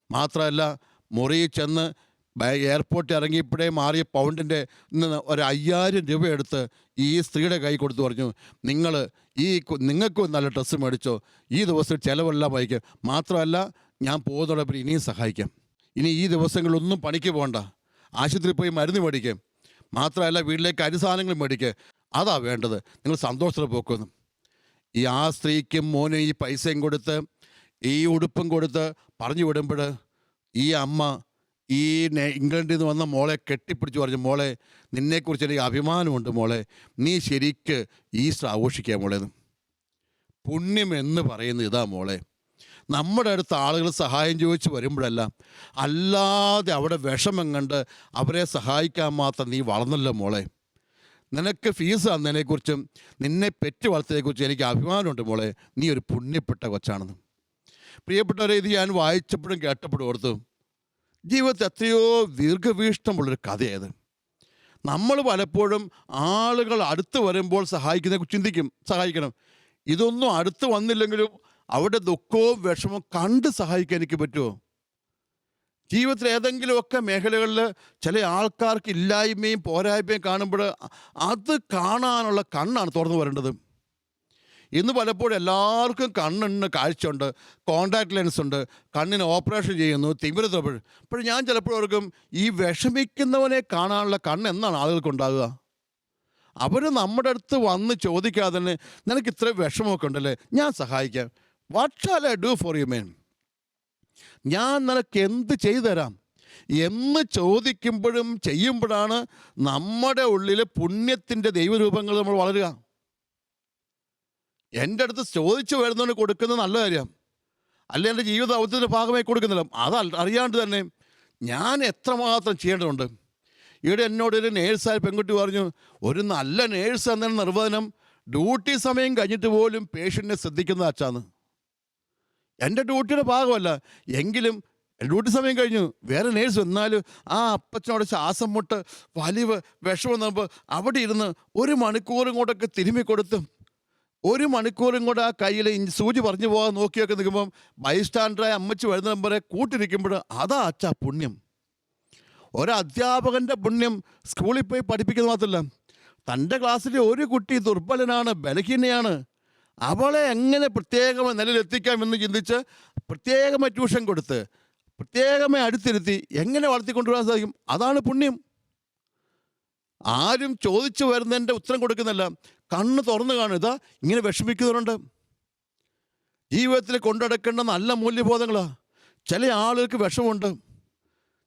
മാത്രമല്ല മുറിയിൽ ചെന്ന് എയർപോർട്ടിൽ ഇറങ്ങിയപ്പോഴേ മാറിയ പൗണ്ടിൻ്റെ ഒരു 5000 രൂപ എടുത്ത് ഈ സ്ത്രീയുടെ കൈ കൊടുത്തു പറഞ്ഞു, നിങ്ങൾക്കും നല്ല ഡ്രസ്സ് മേടിച്ചോ, ഈ ദിവസം ചിലവെല്ലാം വഹിക്കാം. മാത്രമല്ല ഞാൻ പോകുന്നതോടൊപ്പം ഇനിയും സഹായിക്കാം. ഇനി ഈ ദിവസങ്ങളൊന്നും പണിക്ക് പോകണ്ട, ആശുപത്രിയിൽ പോയി മരുന്ന് മേടിക്കാം. മാത്രമല്ല വീട്ടിലേക്ക് അരിസാധനങ്ങൾ മേടിക്കുക. അതാ വേണ്ടത്, നിങ്ങൾ സന്തോഷത്തോടെ പോക്കുന്നു. ആ സ്ത്രീക്കും മോനും ഈ പൈസയും കൊടുത്ത് ഈ ഉടുപ്പും കൊടുത്ത് പറഞ്ഞു വിടുമ്പോൾ ഈ അമ്മ ഈ ഇംഗ്ലണ്ടിൽ നിന്ന് വന്ന മോളെ കെട്ടിപ്പിടിച്ച് പറഞ്ഞു, മോളെ നിന്നെക്കുറിച്ച് എനിക്ക് അഭിമാനമുണ്ട് മോളെ, നീ ശരിക്ക് ഈസ്റ്റർ ആഘോഷിക്കുക മോളെ. പുണ്യം എന്ന് പറയുന്നത് ഇതാ മോളെ. നമ്മുടെ അടുത്ത് ആളുകൾ സഹായം ചോദിച്ച് വരുമ്പോഴല്ല, അല്ലാതെ അവിടെ വിഷമം കണ്ട് അവരെ സഹായിക്കാൻ മാത്രം നീ വളർന്നല്ലോ മോളെ. നിനക്ക് ഫീസ് തന്നതിനെക്കുറിച്ചും നിന്നെ പെറ്റ് വളർത്തിയതിനെക്കുറിച്ചും എനിക്ക് അഭിമാനമുണ്ട് മോളെ, നീ ഒരു പുണ്യപ്പെട്ട കൊച്ചാണെന്ന്. പ്രിയപ്പെട്ടവരെ, ഇത് ഞാൻ വായിച്ചപ്പോഴും കേട്ടപ്പോഴും ഓർത്തു, ജീവിതത്തിൽ എത്രയോ ദീർഘവീക്ഷണമുള്ളൊരു കഥയായത്. നമ്മൾ പലപ്പോഴും ആളുകൾ അടുത്ത് വരുമ്പോൾ സഹായിക്കുന്നതിനെക്കുറിച്ച് സഹായിക്കണം. ഇതൊന്നും അടുത്ത് വന്നില്ലെങ്കിലും അവിടെ ദുഃഖവും വിഷമവും കണ്ട് സഹായിക്കാൻ എനിക്ക് പറ്റുമോ? ജീവിതത്തിൽ ഏതെങ്കിലുമൊക്കെ മേഖലകളിൽ ചില ആൾക്കാർക്ക് ഇല്ലായ്മയും പോരായ്മയും കാണുമ്പോൾ അത് കാണാനുള്ള കണ്ണാണ് തുറന്നു വരേണ്ടത്. ഇന്ന് പലപ്പോഴും എല്ലാവർക്കും കണ്ണിന് കാഴ്ചയുണ്ട്, കോണ്ടാക്ട് ലെൻസ് ഉണ്ട്, കണ്ണിന് ഓപ്പറേഷൻ ചെയ്യുന്നു, തിമിരത്തപ്പോൾ. അപ്പോൾ ഞാൻ ചിലപ്പോഴവർക്കും ഈ വിഷമിക്കുന്നവനെ കാണാനുള്ള കണ്ണ് എന്നാണ് ആളുകൾക്ക് ഉണ്ടാകുക? അവർ നമ്മുടെ അടുത്ത് വന്ന് ചോദിക്കാതെ തന്നെ, നിനക്ക് ഇത്ര വിഷമമൊക്കെ ഉണ്ടല്ലേ, ഞാൻ സഹായിക്കാം, what shall I do for you man, ഞാൻ നിനക്ക് എന്ത് ചെയ്തു തരാം എന്ന് ചോദിക്കുമ്പോഴും ചെയ്യുമ്പോഴാണ് നമ്മുടെ ഉള്ളിൽ പുണ്യത്തിൻ്റെ ദൈവരൂപങ്ങൾ നമ്മൾ വളരുക. എൻ്റെ അടുത്ത് ചോദിച്ചു വരുന്നവന് കൊടുക്കുന്നത് നല്ല കാര്യം, അല്ലെ എൻ്റെ ജീവിത ദൗത്യത്തിൻ്റെ ഭാഗമായി കൊടുക്കുന്നില്ല. അത് അറിയാണ്ട് തന്നെ ഞാൻ എത്രമാത്രം ചെയ്യേണ്ടതുണ്ട്. ഇവിടെ എന്നോടൊരു നേഴ്സായ പെൺകുട്ടി പറഞ്ഞു, ഒരു നല്ല നേഴ്സ് എന്ന നിർവചനം ഡ്യൂട്ടി സമയം കഴിഞ്ഞിട്ട് പോലും പേഷ്യൻറ്റിനെ ശ്രദ്ധിക്കുന്ന അച്ഛാന്ന്. എൻ്റെ ഡ്യൂട്ടിയുടെ ഭാഗമല്ല എങ്കിലും ഡ്യൂട്ടി സമയം കഴിഞ്ഞു, വേറെ നേഴ്സ് വന്നാലും ആ അപ്പച്ചനോട് ശ്വാസം മുട്ട് വലിയ വിഷമം നോക്കുമ്പോൾ അവിടെ ഇരുന്ന് 1 മണിക്കൂറും കൂടെയൊക്കെ തിരുമ്മി കൊടുത്തും 1 മണിക്കൂറും കൂടെ ആ കയ്യിൽ സൂചി പറഞ്ഞു പോകാൻ നോക്കിയൊക്കെ നിൽക്കുമ്പം ബൈസ്റ്റാൻഡറായ അമ്മച്ചി വരുന്ന നമ്പറെ കൂട്ടിരിക്കുമ്പോൾ അതാ അച്ഛാ പുണ്യം. ഒരധ്യാപകൻ്റെ പുണ്യം സ്കൂളിൽ പോയി പഠിപ്പിക്കുന്നത് മാത്രമല്ല, തൻ്റെ ക്ലാസ്സിലെ ഒരു കുട്ടി ദുർബലനാണ്, ബലഹീനയാണ്, അവളെ എങ്ങനെ പ്രത്യേകമായി നിലയിലെത്തിക്കാമെന്ന് ചിന്തിച്ച് പ്രത്യേകമായി ട്യൂഷൻ കൊടുത്ത് പ്രത്യേകമായി അടുത്തിരുത്തി എങ്ങനെ വളർത്തിക്കൊണ്ടുവരാൻ സാധിക്കും? അതാണ് പുണ്യം. ആരും ചോദിച്ചു വരുന്നതിൻ്റെ ഉത്തരം കൊടുക്കുന്നില്ല, കണ്ണ് തുറന്നു കാണുക, ഇതാ ഇങ്ങനെ വിഷമിക്കുന്നവരുണ്ട്. ജീവിതത്തിൽ കൊണ്ടുനടക്കേണ്ട നല്ല മൂല്യബോധങ്ങളാണ്. ചില ആളുകൾക്ക് വിഷമുണ്ട്.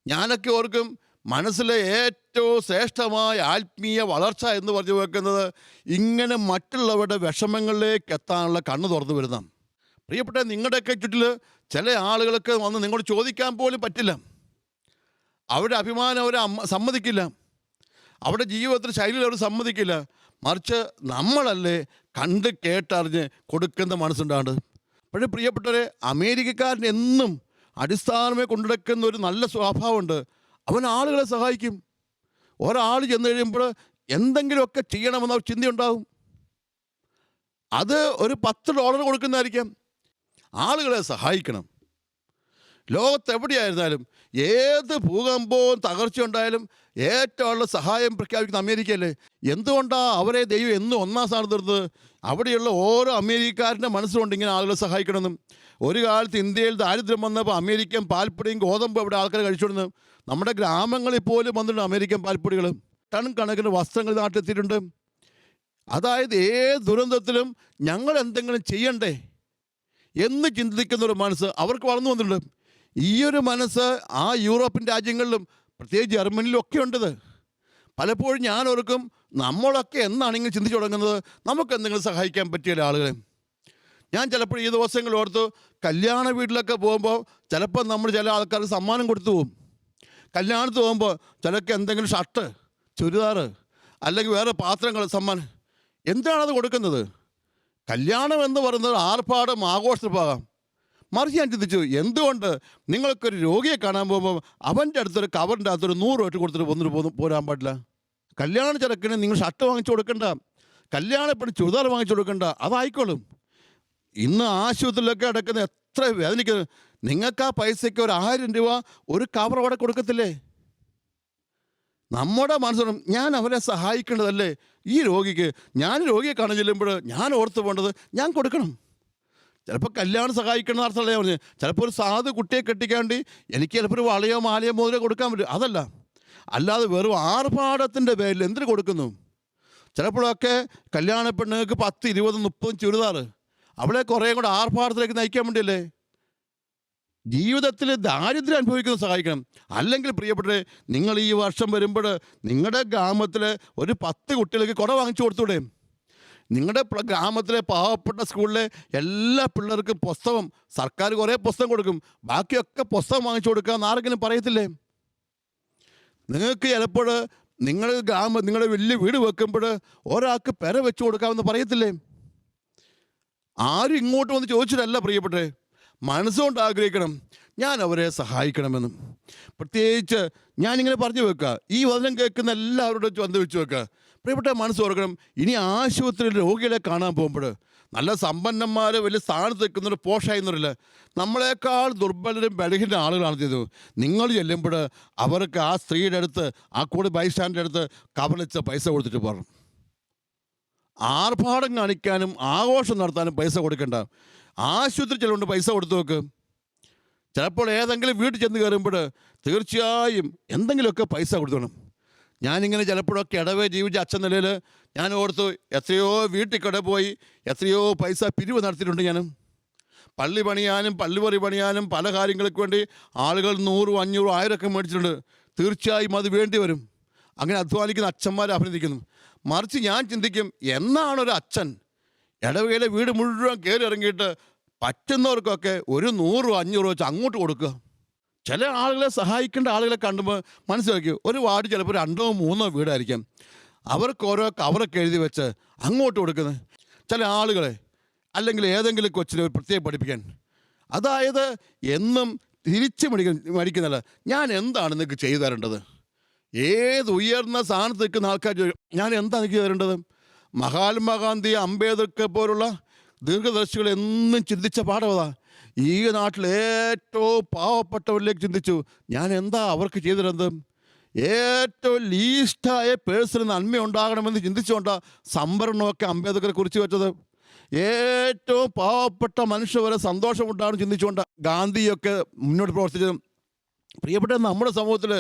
ഞാനൊക്കെ ഓർക്കും, മനസ്സിലെ ഏറ്റവും ശ്രേഷ്ഠമായ ആത്മീയ വളർച്ച എന്ന് പറഞ്ഞു വെക്കുന്നത് ഇങ്ങനെ മറ്റുള്ളവരുടെ വിഷമങ്ങളിലേക്ക് എത്താനുള്ള കണ്ണ് തുറന്നു വരുന്ന. പ്രിയപ്പെട്ട, നിങ്ങളുടെയൊക്കെ ചുറ്റിൽ ചില ആളുകൾക്ക് വന്ന് നിങ്ങളോട് ചോദിക്കാൻ പോലും പറ്റില്ല. അവരുടെ അഭിമാനം അവർ സമ്മതിക്കില്ല, അവരുടെ ജീവിതത്തിൽ ശൈലിയിൽ അവർ സമ്മതിക്കില്ല. മറിച്ച് നമ്മളല്ലേ കണ്ട് കേട്ടറിഞ്ഞ് കൊടുക്കുന്ന മനസ്സുണ്ടാണ്ട്. പക്ഷേ പ്രിയപ്പെട്ടവരെ, അമേരിക്കക്കാരൻ എന്നും അടിസ്ഥാനമായി കൊണ്ടുനടക്കുന്ന ഒരു നല്ല സ്വഭാവമുണ്ട്. അവൻ ആളുകളെ സഹായിക്കും. ഒരാൾ ചെന്ന് കഴിയുമ്പോൾ എന്തെങ്കിലുമൊക്കെ ചെയ്യണമെന്ന ചിന്തയുണ്ടാകും. അത് ഒരു $10 കൊടുക്കുന്നതായിരിക്കാം. ആളുകളെ സഹായിക്കണം. ലോകത്തെവിടെയായിരുന്നാലും ഏത് ഭൂകമ്പവും തകർച്ചയുണ്ടായാലും ഏറ്റവും സഹായം പ്രഖ്യാപിക്കുന്ന അമേരിക്കയല്ലേ. എന്തുകൊണ്ടാണ് അവരെ ദൈവം എന്നും 1-ാം സ്ഥാനത്ത് നിർത്തുന്നത്? അവിടെയുള്ള ഓരോ അമേരിക്കക്കാരൻ്റെ മനസ്സുകൊണ്ട് ഇങ്ങനെ ആളുകളെ സഹായിക്കണമെന്നും. ഒരു കാലത്ത് ഇന്ത്യയിൽ ദാരിദ്ര്യം വന്നപ്പോൾ അമേരിക്കൻ പാൽപ്പൊടിയും ഗോതമ്പും അവിടെ ആൾക്കാർ കഴിച്ചുകൊടുന്നു. നമ്മുടെ ഗ്രാമങ്ങളിൽ പോലും വന്നിട്ടുണ്ട് അമേരിക്കൻ പാൽപ്പൊടികൾ. ടൺ കണക്കിന് വസ്ത്രങ്ങൾ നാട്ടിലെത്തിയിട്ടുണ്ട്. അതായത് ഏത് ദുരന്തത്തിലും ഞങ്ങൾ എന്തെങ്കിലും ചെയ്യണ്ടേ എന്ന് ചിന്തിക്കുന്നൊരു മനസ്സ് അവർക്ക് വളർന്നു വന്നിട്ടുണ്ട്. ഈയൊരു മനസ്സ് ആ യൂറോപ്യൻ രാജ്യങ്ങളിലും പ്രത്യേകിച്ച് ജർമ്മനിയിലും ഒക്കെ ഉണ്ടത്. പലപ്പോഴും ഞാൻ ഓർക്കും, നമ്മളൊക്കെ എന്നാണെങ്കിൽ ചിന്തിച്ചു തുടങ്ങുന്നത് നമുക്ക് എന്തെങ്കിലും സഹായിക്കാൻ പറ്റിയ ആളുകളെ. ഞാൻ ചിലപ്പോൾ ഈ ദിവസങ്ങൾ ഓർത്ത് കല്യാണ വീട്ടിലൊക്കെ പോകുമ്പോൾ ചിലപ്പോൾ നമ്മൾ ചില ആൾക്കാർക്ക് സമ്മാനം കൊടുത്തു പോകും. കല്യാണത്തിന് പോകുമ്പോൾ ചിലർക്ക് എന്തെങ്കിലും ഷർട്ട്, ചുരിദാർ അല്ലെങ്കിൽ വേറെ പാത്രങ്ങൾ സമ്മാനം. എന്തിനാണത് കൊടുക്കുന്നത്? കല്യാണം എന്ന് പറയുന്നത് ആർഭാടം ആഘോഷത്തിന് പോകാം. മറിച്ച് ഞാൻ ചിന്തിച്ചു, എന്തുകൊണ്ട് നിങ്ങൾക്കൊരു രോഗിയെ കാണാൻ പോകുമ്പോൾ അവൻ്റെ അടുത്തൊരു കവറിൻ്റെ അകത്തൊരു 100 രൂപ കൊടുത്തിട്ട് പോരാൻ പാടില്ല? കല്യാണ ചെറുക്കിന് നിങ്ങൾ ഷർട്ട് വാങ്ങിച്ചു കൊടുക്കണ്ട, കല്യാണപ്പെട്ട് ചുരിദാർ വാങ്ങിച്ചു കൊടുക്കണ്ട, അതായിക്കോളും. ഇന്ന് ആശുപത്രിയിലൊക്കെ അടക്കുന്ന എത്ര വേദനിക്കുന്നത്. നിങ്ങൾക്ക് ആ പൈസയ്ക്ക് ഒരു 1000 രൂപ ഒരു കവർ അവിടെ കൊടുക്കത്തില്ലേ? നമ്മുടെ മനസ്സിലും ഞാൻ അവരെ സഹായിക്കേണ്ടതല്ലേ ഈ രോഗിക്ക്. ഞാൻ രോഗിയെ കാണാൻ ചെല്ലുമ്പോൾ ഞാൻ ഓർത്ത് പോകേണ്ടത് ഞാൻ കൊടുക്കണം. ചിലപ്പോൾ കല്യാണം സഹായിക്കണം അർത്ഥമല്ല ഞാൻ പറഞ്ഞത്. ചിലപ്പോൾ ഒരു സാധു കുട്ടിയെ കെട്ടിക്കാണ്ടി എനിക്ക് ചിലപ്പോൾ ഒരു വളയോ മാലയോ മോതിരോ കൊടുക്കാൻ പറ്റും, അതല്ല. അല്ലാതെ വെറും ആർഭാടത്തിൻ്റെ പേരിൽ എന്തിനു കൊടുക്കുന്നു? ചിലപ്പോഴൊക്കെ കല്യാണ പെണ്ണുങ്ങൾക്ക് 10, 20, 30 ചുരിദാർ അവളെ കുറേ കൂടെ ആർഭാടത്തിലേക്ക് നയിക്കാൻ വേണ്ടിയല്ലേ. ജീവിതത്തിൽ ദാരിദ്ര്യം അനുഭവിക്കുന്ന സഹായിക്കണം. അല്ലെങ്കിൽ പ്രിയപ്പെട്ടവരെ, നിങ്ങൾ ഈ വർഷം വരുമ്പോൾ നിങ്ങളുടെ ഗ്രാമത്തിൽ ഒരു 10 കുട്ടികൾക്ക് കുട വാങ്ങിച്ചു കൊടുത്തൂടെ? നിങ്ങളുടെ ഗ്രാമത്തിലെ പാവപ്പെട്ട സ്കൂളിലെ എല്ലാ പിള്ളേർക്കും പുസ്തകം, സർക്കാർ കുറേ പുസ്തകം കൊടുക്കും, ബാക്കിയൊക്കെ പുസ്തകം വാങ്ങിച്ചു കൊടുക്കാമെന്ന് ആരെങ്കിലും പറയത്തില്ലേ? നിങ്ങൾക്ക് ചിലപ്പോൾ നിങ്ങളുടെ വലിയ വീട് വെക്കുമ്പോൾ ഒരാൾക്ക് പെര വെച്ച് കൊടുക്കാമെന്ന് പറയത്തില്ലേ? ആരും ഇങ്ങോട്ട് വന്ന് ചോദിച്ചിട്ടല്ല പ്രിയപ്പെട്ടെ, മനസ്സുകൊണ്ട് ആഗ്രഹിക്കണം ഞാൻ അവരെ സഹായിക്കണമെന്നും. പ്രത്യേകിച്ച് ഞാനിങ്ങനെ പറഞ്ഞു വെക്കുക, ഈ വചനം കേൾക്കുന്ന എല്ലാവരോടും വന്ന് വെച്ച് വെക്കുക. പ്രിയപ്പെട്ട മനസ്സ് ഓർക്കണം, ഇനി ആശുപത്രിയിൽ രോഗികളെ കാണാൻ പോകുമ്പോൾ നല്ല സമ്പന്നന്മാർ വലിയ സ്ഥാനത്ത് നിൽക്കുന്നവർ പോഷായിരുന്നവരില്ല, നമ്മളെക്കാൾ ദുർബലരും ബലഹീന ആളുകളാണ് ചെയ്തത്. നിങ്ങൾ ചെല്ലുമ്പോൾ അവർക്ക് ആ സ്ത്രീയുടെ അടുത്ത്, ആ കൂടെ ബൈസ്റ്റാൻഡിൻ്റെ അടുത്ത് കവളിച്ച് പൈസ കൊടുത്തിട്ട് പോകണം. ആർഭാടം കാണിക്കാനും ആഘോഷം നടത്താനും പൈസ കൊടുക്കണ്ട. ആശുപത്രി ചെല്ലുകൊണ്ട് പൈസ കൊടുത്തു വെക്ക്. ചിലപ്പോൾ ഏതെങ്കിലും വീട്ടിൽ ചെന്ന് കയറുമ്പോൾ തീർച്ചയായും എന്തെങ്കിലുമൊക്കെ പൈസ കൊടുത്തോണം. ഞാനിങ്ങനെ ചിലപ്പോഴൊക്കെ ഇടവേ ജീവിച്ച അച്ഛൻ നിലയിൽ ഞാൻ ഓർത്തു, എത്രയോ വീട്ടിൽ കട പോയി എത്രയോ പൈസ പിരിവ് നടത്തിയിട്ടുണ്ട്. ഞാൻ പള്ളി പണിയാനും പള്ളിപറി പണിയാനും പല കാര്യങ്ങൾക്ക് വേണ്ടി ആളുകൾ 100, 500, 1000 ഒക്കെ മേടിച്ചിട്ടുണ്ട്. തീർച്ചയായും അത് വേണ്ടി വരും. അങ്ങനെ അധ്വാനിക്കുന്ന അച്ഛന്മാരെ അഭിനന്ദിക്കുന്നു. മറിച്ച് ഞാൻ ചിന്തിക്കും, എന്നാണൊരു അച്ഛൻ ഇടവകയിലെ വീട് മുഴുവൻ കയറി ഇറങ്ങിയിട്ട് പറ്റുന്നവർക്കൊക്കെ ഒരു 100, 500 വെച്ച് അങ്ങോട്ട് കൊടുക്കുക. ചില ആളുകളെ സഹായിക്കേണ്ട ആളുകളെ കാണുമ്പോൾ മനസ്സിലാക്കി, ഒരു വാർഡ് ചിലപ്പോൾ 2, 3 വീടായിരിക്കാം, അവർക്ക് ഓരോ കവറൊക്കെ എഴുതി വെച്ച് അങ്ങോട്ട് കൊടുക്കുന്നത്. ചില ആളുകളെ അല്ലെങ്കിൽ ഏതെങ്കിലും കൊച്ചിനെ പ്രത്യേകം പഠിപ്പിക്കാൻ, അതായത് എന്നും തിരിച്ച് മേടിക്കുന്നില്ല, ഞാൻ എന്താണ് നിങ്ങൾക്ക് ചെയ്തു തരേണ്ടത്? ഏത് ഉയർന്ന സ്ഥാനത്ത് നിൽക്കുന്ന ആൾക്കാർ ഞാൻ എന്താണ് എനിക്ക് തരേണ്ടത്? മഹാത്മാഗാന്ധി, അംബേദ്കർ പോലുള്ള ദീർഘദർശികൾ എന്നും ചിന്തിച്ച പാഠമതാ. ഈ നാട്ടിൽ ഏറ്റവും പാവപ്പെട്ടവരിലേക്ക് ചിന്തിച്ചു, ഞാൻ എന്താ അവർക്ക് ചെയ്തിരുന്നത്? ഏറ്റവും ലീസ്റ്റായ പേഴ്സണിന് നന്മയുണ്ടാകണമെന്ന് ചിന്തിച്ചുകൊണ്ടാണ് സംവരണമൊക്കെ അംബേദ്കറെ കുറിച്ച് വെച്ചത്. ഏറ്റവും പാവപ്പെട്ട മനുഷ്യർ വരെ സന്തോഷമുണ്ടാകണം ചിന്തിച്ചുകൊണ്ട് ഗാന്ധിയൊക്കെ മുന്നോട്ട് പ്രവർത്തിച്ചത്. പ്രിയപ്പെട്ട നമ്മുടെ സമൂഹത്തിൽ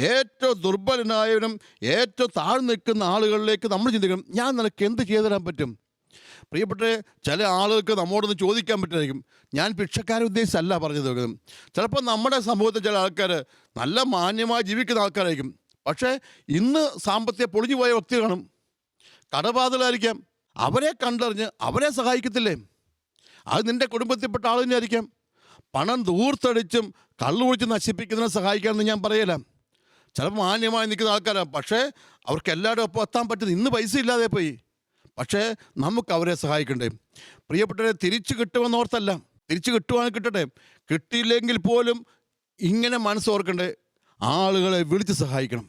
ഏറ്റവും ദുർബലനായവനും ഏറ്റവും താഴ്ന്നു നിൽക്കുന്ന ആളുകളിലേക്ക് നമ്മൾ ചിന്തിക്കണം, ഞാൻ നിനക്ക് എന്ത് ചെയ്തു തരാൻ പറ്റും? പ്രിയപ്പെട്ട ചില ആളുകൾക്ക് നമ്മോടൊന്ന് ചോദിക്കാൻ പറ്റുമായിരിക്കും. ഞാൻ ഭിക്ഷക്കാരെ ഉദ്ദേശിച്ചല്ല പറഞ്ഞത്. ചിലപ്പോൾ നമ്മുടെ സമൂഹത്തിൽ ചില ആൾക്കാർ നല്ല മാന്യമായി ജീവിക്കുന്ന ആൾക്കാരായിരിക്കും, പക്ഷേ ഇന്ന് സാമ്പത്തിക പൊളിഞ്ഞു പോയ വ്യക്തി കാണും, കടബാധിതരായിരിക്കാം. അവരെ കണ്ടറിഞ്ഞ് അവരെ സഹായിക്കത്തില്ലേ? അത് നിൻ്റെ കുടുംബത്തിൽപ്പെട്ട ആൾ തന്നെ ആയിരിക്കാം. പണം ദൂർത്തടിച്ചും കള്ളുകുടിച്ച് നശിപ്പിക്കുന്നതിനെ സഹായിക്കാമെന്ന് ഞാൻ പറയല. ചിലപ്പോൾ മാന്യമായി നിൽക്കുന്ന ആൾക്കാരാണ്, പക്ഷേ അവർക്ക് എല്ലാവരും ഒപ്പം എത്താൻ പറ്റുന്നത് ഇന്ന് പൈസ ഇല്ലാതെ പോയി. പക്ഷേ നമുക്ക് അവരെ സഹായിക്കണ്ടേ? പ്രിയപ്പെട്ടവരെ, തിരിച്ചു കിട്ടുമെന്നോർത്തല്ല, തിരിച്ചു കിട്ടുവാണെങ്കിൽ കിട്ടട്ടെ, കിട്ടിയില്ലെങ്കിൽ പോലും ഇങ്ങനെ മനസ്സോർക്കണ്ടേ, ആളുകളെ വിളിച്ച് സഹായിക്കണം.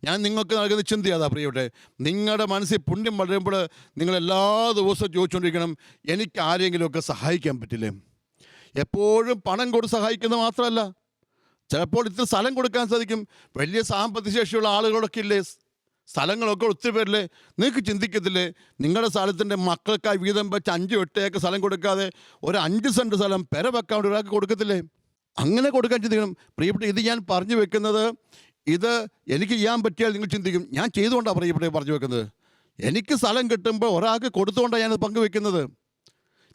ഞാൻ നിങ്ങൾക്ക് നൽകുന്ന ചിന്ത അതാ പ്രിയപ്പെട്ടെ. നിങ്ങളുടെ മനസ്സിൽ പുണ്യം വളരുമ്പോൾ നിങ്ങൾ എല്ലാ ദിവസവും ചോദിച്ചുകൊണ്ടിരിക്കണം, എനിക്ക് ആരെങ്കിലുമൊക്കെ സഹായിക്കാൻ പറ്റില്ലേ? എപ്പോഴും പണം കൊടുത്ത് സഹായിക്കുന്നത് മാത്രമല്ല, ചിലപ്പോൾ ഇത്ര സ്ഥലം കൊടുക്കാൻ സാധിക്കും. വലിയ സാമ്പത്തിക ശേഷിയുള്ള ആളുകളൊക്കെ ഇല്ലേ, സ്ഥലങ്ങളൊക്കെ ഒത്തിരി പേരില്ലേ? നിങ്ങൾക്ക് ചിന്തിക്കത്തില്ലേ, നിങ്ങളുടെ സ്ഥലത്തിൻ്റെ മക്കൾക്കായി വീതം വെച്ച് 5, 8 ഏക്കർ സ്ഥലം കൊടുക്കാതെ ഒരു 5 സെൻറ്റ് സ്ഥലം പെര വെക്കാൻ ഒരാൾക്ക് കൊടുക്കത്തില്ലേ? അങ്ങനെ കൊടുക്കാൻ ചിന്തിക്കണം. പ്രിയപ്പെട്ട, ഇത് ഞാൻ പറഞ്ഞു വെക്കുന്നത്, ഇത് എനിക്ക് ചെയ്യാൻ പറ്റിയാൽ നിങ്ങൾ ചിന്തിക്കും, ഞാൻ ചെയ്തുകൊണ്ടാണ് പ്രിയപ്പെട്ട പറഞ്ഞു വെക്കുന്നത്. എനിക്ക് സ്ഥലം കിട്ടുമ്പോൾ ഒരാൾക്ക് കൊടുത്തുകൊണ്ടാണ് ഞാനത് പങ്കുവെക്കുന്നത്.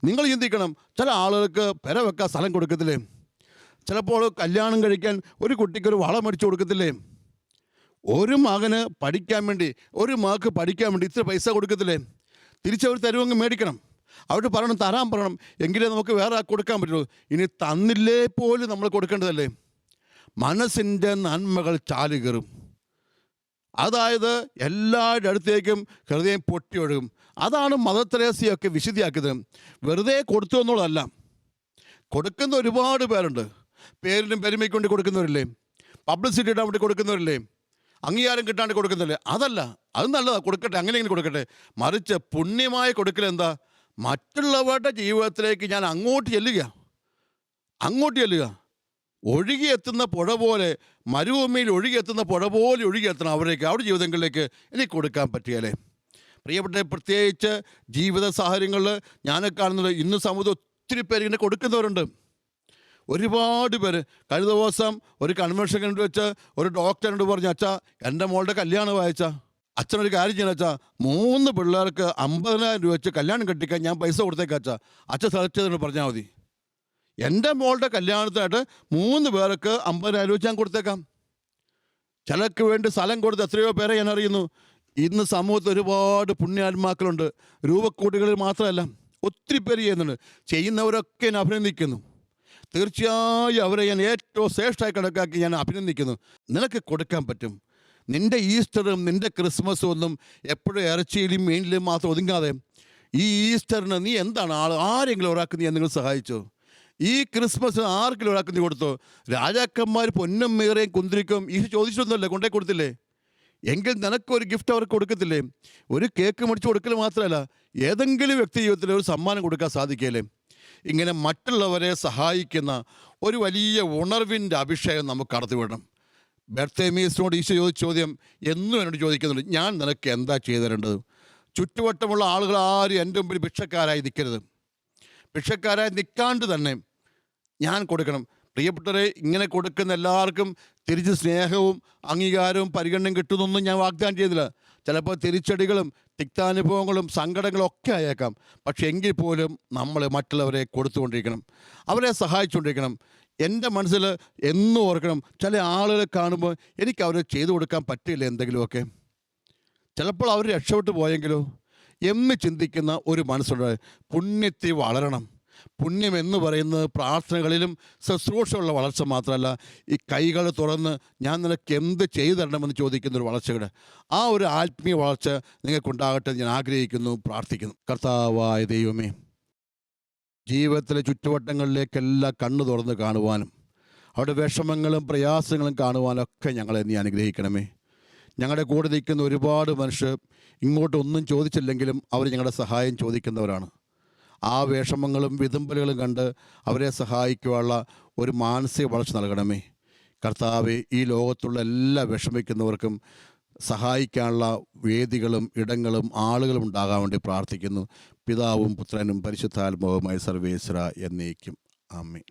നിങ്ങൾ ചിന്തിക്കണം, ചില ആളുകൾക്ക് പെര വെക്കാൻ സ്ഥലം കൊടുക്കത്തില്ലേ? ചിലപ്പോൾ കല്യാണം കഴിക്കാൻ ഒരു കുട്ടിക്കൊരു വള മേടിച്ചു കൊടുക്കത്തില്ലേ? ഒരു മകന് പഠിക്കാൻ വേണ്ടി, ഒരു മകൾക്ക് പഠിക്കാൻ വേണ്ടി ഇത്ര പൈസ കൊടുക്കത്തില്ലേ? തിരിച്ചവർ തരുവങ്ങ് മേടിക്കണം, അവർ പറയണം, തരാൻ പറയണം, എങ്കിലേ നമുക്ക് വേറെ ആൾക്ക് കൊടുക്കാൻ പറ്റുള്ളൂ. ഇനി തന്നില്ലേ പോലും നമ്മൾ കൊടുക്കേണ്ടതല്ലേ? മനസ്സിൻ്റെ നന്മകൾ ചാലുകയറും. അതായത് എല്ലാവരുടെ അടുത്തേക്കും ഹൃദയം പൊട്ടിയൊഴുകും. അതാണ് മദർ തെരേസയൊക്കെ വിശുദ്ധിയാക്കിയത്. വെറുതെ കൊടുത്തു എന്നുള്ളതല്ല, കൊടുക്കുന്ന ഒരുപാട് പേരുണ്ട്. പേരിനും പെരുമയ്ക്ക് വേണ്ടി കൊടുക്കുന്നവരില്ലേ, പബ്ലിസിറ്റി ഇടാൻ വേണ്ടി കൊടുക്കുന്നവരില്ലേ, അംഗീകാരം കിട്ടാണ്ട് കൊടുക്കുന്നില്ലേ? അതല്ല, അത് നല്ലതാണ്, കൊടുക്കട്ടെ, അങ്ങനെയെങ്കിലും കൊടുക്കട്ടെ. മറിച്ച് പുണ്യമായി കൊടുക്കൽ എന്താ? മറ്റുള്ളവരുടെ ജീവിതത്തിലേക്ക് ഞാൻ അങ്ങോട്ട് ചെല്ലുക. ഒഴുകിയെത്തുന്ന പുഴ പോലെ, മരുഭൂമിയിൽ ഒഴുകിയെത്തുന്ന പുഴ പോലെ ഒഴുകിയെത്തണം അവരുടെ ജീവിതങ്ങളിലേക്ക് എനിക്ക് കൊടുക്കാൻ പറ്റിയാലേ. പ്രിയപ്പെട്ട, പ്രത്യേകിച്ച് ജീവിത സാഹചര്യങ്ങളിൽ ഞാൻ കാണുന്നത് ഇന്ന് സമൂഹത്തിൽ ഒത്തിരി പേര് ഇങ്ങനെ കൊടുക്കുന്നവരുണ്ട്. ഒരുപാട് പേര്. കഴിഞ്ഞ ദിവസം ഒരു കൺവെൻഷൻ കണ്ടു വെച്ച് ഒരു ഡോക്ടറിനോട് പറഞ്ഞു, അച്ഛാ എൻ്റെ മോളുടെ കല്യാണം വായിച്ചാ, അച്ഛനൊരു കാര്യം ചെയ്യണം അച്ഛാ, 3 പിള്ളേർക്ക് 50,000 രൂപ വെച്ച് കല്യാണം കെട്ടിക്കാൻ ഞാൻ പൈസ കൊടുത്തേക്കാം അച്ഛാ, അച്ഛൻ സെലക്ട് ചെയ്തെന്ന് പറഞ്ഞാൽ മതി. എൻ്റെ മോളുടെ കല്യാണത്തിനായിട്ട് 3 പേർക്ക് 50,000 രൂപ ഞാൻ കൊടുത്തേക്കാം. ചിലർക്ക് വേണ്ടി സ്ഥലം കൊടുത്ത് എത്രയോ പേരെ ഞാൻ അറിയുന്നു. ഇന്ന് സമൂഹത്തിൽ ഒരുപാട് പുണ്യാത്മാക്കളുണ്ട്. രൂപക്കൂട്ടുകളിൽ മാത്രമല്ല, ഒത്തിരി പേര് ചെയ്യുന്നുണ്ട്. ചെയ്യുന്നവരൊക്കെ ഞാൻ അഭിനന്ദിക്കുന്നു. തീർച്ചയായും അവരെ ഞാൻ ഏറ്റവും ശ്രേഷ്ഠമായി കണക്കാക്കി ഞാൻ അഭിനന്ദിക്കുന്നു. നിനക്ക് കൊടുക്കാൻ പറ്റും. നിൻ്റെ ഈസ്റ്ററും നിൻ്റെ ക്രിസ്മസും ഒന്നും എപ്പോഴും ഇറച്ചിയിലും മീനിലും മാത്രം ഒതുങ്ങാതെ, ഈ ഈസ്റ്ററിന് നീ എന്താണ് ആരെങ്കിലും ഒരാൾക്ക് നീ എന്തെങ്കിലും സഹായിച്ചോ? ഈ ക്രിസ്മസ് ആർക്കെങ്കിലും ഒരാൾക്ക് നീ കൊടുത്തോ? രാജാക്കന്മാർ പൊന്നും മീറയും കുന്തിരിക്കും ഈശോ ചോദിച്ചൊന്നുമല്ലേ, കൊണ്ടേ കൊടുത്തില്ലേ? എങ്കിൽ നിനക്കൊരു ഗിഫ്റ്റ് അവർക്ക് കൊടുക്കത്തില്ലേ? ഒരു കേക്ക് മേടിച്ച് കൊടുക്കൽ മാത്രമല്ല, ഏതെങ്കിലും വ്യക്തി ജീവിതത്തിൽ ഒരു സമ്മാനം കൊടുക്കാൻ സാധിക്കില്ലേ? ഇങ്ങനെ മറ്റുള്ളവരെ സഹായിക്കുന്ന ഒരു വലിയ ഉണർവിൻ്റെ അഭിഷേകം നമുക്ക് കടത്തിവിടണം. ബർത്തേമീസിനോട് ഈശോ ചോദിച്ച ചോദ്യം എന്നും എന്നോട് ചോദിക്കുന്നുണ്ട്, ഞാൻ നിനക്ക് എന്താ ചെയ്തു തരേണ്ടത്? ചുറ്റുവട്ടമുള്ള ആളുകൾ ആരും എൻ്റെ മുമ്പിൽ ഭിക്ഷക്കാരായി നിൽക്കരുത്. ഭിക്ഷക്കാരായി നിൽക്കാണ്ട് തന്നെ ഞാൻ കൊടുക്കണം. പ്രിയപ്പെട്ടവരെ, ഇങ്ങനെ കൊടുക്കുന്ന എല്ലാവർക്കും തിരിച്ച് സ്നേഹവും അംഗീകാരവും പരിഗണനയും കിട്ടുന്നൊന്നും ഞാൻ വാഗ്ദാനം ചെയ്തില്ല. ചിലപ്പോൾ തിരിച്ചടികളും തിക്താനുഭവങ്ങളും സങ്കടങ്ങളും ഒക്കെ ആയേക്കാം. പക്ഷെ എങ്കിൽ പോലും നമ്മൾ മറ്റുള്ളവരെ കൊടുത്തുകൊണ്ടിരിക്കണം, അവരെ സഹായിച്ചുകൊണ്ടിരിക്കണം. എൻ്റെ മനസ്സിൽ എന്നും ഓർക്കണം, ചില ആളുകളെ കാണുമ്പോൾ എനിക്ക് അവരെ ചെയ്തു കൊടുക്കാൻ പറ്റില്ല എന്തെങ്കിലുമൊക്കെ. ചിലപ്പോൾ അവർ രക്ഷപ്പെട്ടു പോയെങ്കിലോ എന്ന് ചിന്തിക്കുന്ന ഒരു മനസ്സുണ്ട്. പുണ്യത്തിൽ വളരണം. പുണ്യം എന്ന് പറയുന്നത് പ്രാർത്ഥനകളിലും ശുശ്രൂഷയുള്ള വളർച്ച മാത്രമല്ല, ഈ കൈകൾ തുറന്ന് ഞാൻ നിനക്ക് എന്ത് ചെയ്തു തരണമെന്ന് ചോദിക്കുന്നൊരു വളർച്ചയുടെ ആ ഒരു ആത്മീയ വളർച്ച നിങ്ങൾക്കുണ്ടാകട്ടെ ഞാൻ ആഗ്രഹിക്കുന്നു, പ്രാർത്ഥിക്കുന്നു. കർത്താവായ ദൈവമേ, ജീവിതത്തിലെ ചുറ്റുവട്ടങ്ങളിലേക്കെല്ലാം കണ്ണു തുറന്ന് കാണുവാനും അവിടെ വിഷമങ്ങളും പ്രയാസങ്ങളും കാണുവാനൊക്കെ ഞങ്ങളെ നീ അനുഗ്രഹിക്കണമേ. ഞങ്ങളുടെ കൂടെ നിൽക്കുന്ന ഒരുപാട് മനുഷ്യർ ഇങ്ങോട്ടൊന്നും ചോദിച്ചില്ലെങ്കിലും അവർ ഞങ്ങളുടെ സഹായം ചോദിക്കുന്നവരാണ്. ആ വിഷമങ്ങളും വിതുമ്പലുകളും കണ്ട് അവരെ സഹായിക്കുവാനുള്ള ഒരു മാനസിക വളർച്ച നൽകണമേ. കർത്താവെ, ഈ ലോകത്തുള്ള എല്ലാ വിഷമിക്കുന്നവർക്കും സഹായിക്കാനുള്ള വേദികളും ഇടങ്ങളും ആളുകളും ഉണ്ടാകാൻ വേണ്ടി പ്രാർത്ഥിക്കുന്നു. പിതാവും പുത്രനും പരിശുദ്ധാത്മാവുമായ സർവേശ്വര എന്നേക്കും. ആമേൻ.